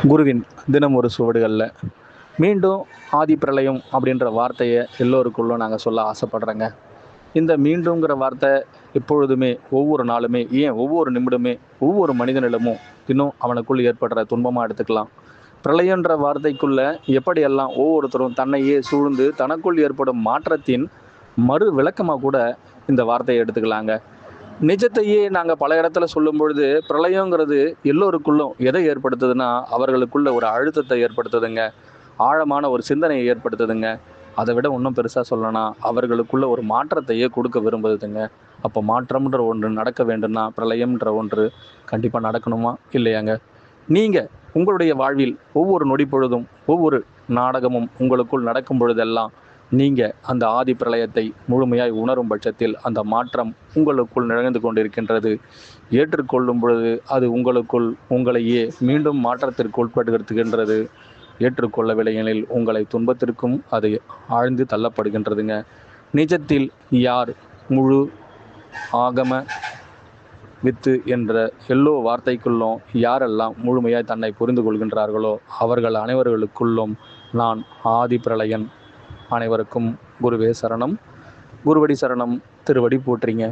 குருவின் தினம் ஒரு சுவடுகளில் மீண்டும் ஆதி பிரளயம் அப்படின்ற வார்த்தையை எல்லோருக்குள்ளும் நாங்கள் சொல்ல ஆசைப்படுறேங்க. இந்த மீண்டுங்கிற வார்த்தை எப்பொழுதுமே, ஒவ்வொரு நாளுமே, ஏன் ஒவ்வொரு நிமிடமே, ஒவ்வொரு மனிதனிடமும் இன்னும் அவனுக்குள் ஏற்படுற துன்பமாக எடுத்துக்கலாம். பிரளயன்ற வார்த்தைக்குள்ள எப்படியெல்லாம் ஒவ்வொருத்தரும் தன்னையே சூழ்ந்து தனக்குள் ஏற்படும் மாற்றத்தின் மறு விளக்கமாக கூட இந்த வார்த்தையை எடுத்துக்கலாங்க. நிஜத்தையே நாங்கள் பல இடத்துல சொல்லும் பொழுது பிரளயங்கிறது எல்லோருக்குள்ளும் எதை ஏற்படுத்துதுன்னா, அவர்களுக்குள்ள ஒரு அழுத்தத்தை ஏற்படுத்துதுங்க. ஆழமான ஒரு சிந்தனையை ஏற்படுத்துதுங்க. அதை விட இன்னும் பெருசாக சொல்லணும்னா, அவர்களுக்குள்ள ஒரு மாற்றத்தையே கொடுக்க விரும்புதுங்க. அப்போ மாற்றம்ன்ற ஒன்று நடக்க வேண்டும்னா, பிரளயம்ன்ற ஒன்று கண்டிப்பாக நடக்கணுமா இல்லையாங்க? நீங்கள் உங்களுடைய வாழ்வில் ஒவ்வொரு நொடி பொழுதும், ஒவ்வொரு நாடகமும் உங்களுக்குள் நடக்கும் பொழுதெல்லாம், நீங்கள் அந்த ஆதி பிரளயத்தை முழுமையாய் உணரும் பட்சத்தில் அந்த மாற்றம் உங்களுக்குள் நிகழ்ந்து கொண்டிருக்கின்றது. ஏற்றுக்கொள்ளும் பொழுது அது உங்களுக்குள் உங்களையே மீண்டும் மாற்றத்திற்கு உட்படுத்துகின்றது. ஏற்றுக்கொள்ளவில்லை எனில் உங்களை துன்பத்திற்கும் அது ஆழ்ந்து தள்ளப்படுகின்றதுங்க. நிஜத்தில் யார் முழு ஆகம வித்து என்ற எல்லோ வார்த்தைக்குள்ளும் யாரெல்லாம் முழுமையாய் தன்னை புரிந்து கொள்கின்றார்களோ அவர்கள் அனைவர்களுக்குள்ளும் நான் ஆதி பிரளயன். அனைவருக்கும் குருவே சரணம். குருவடி சரணம். திருவடி போற்றிங்க.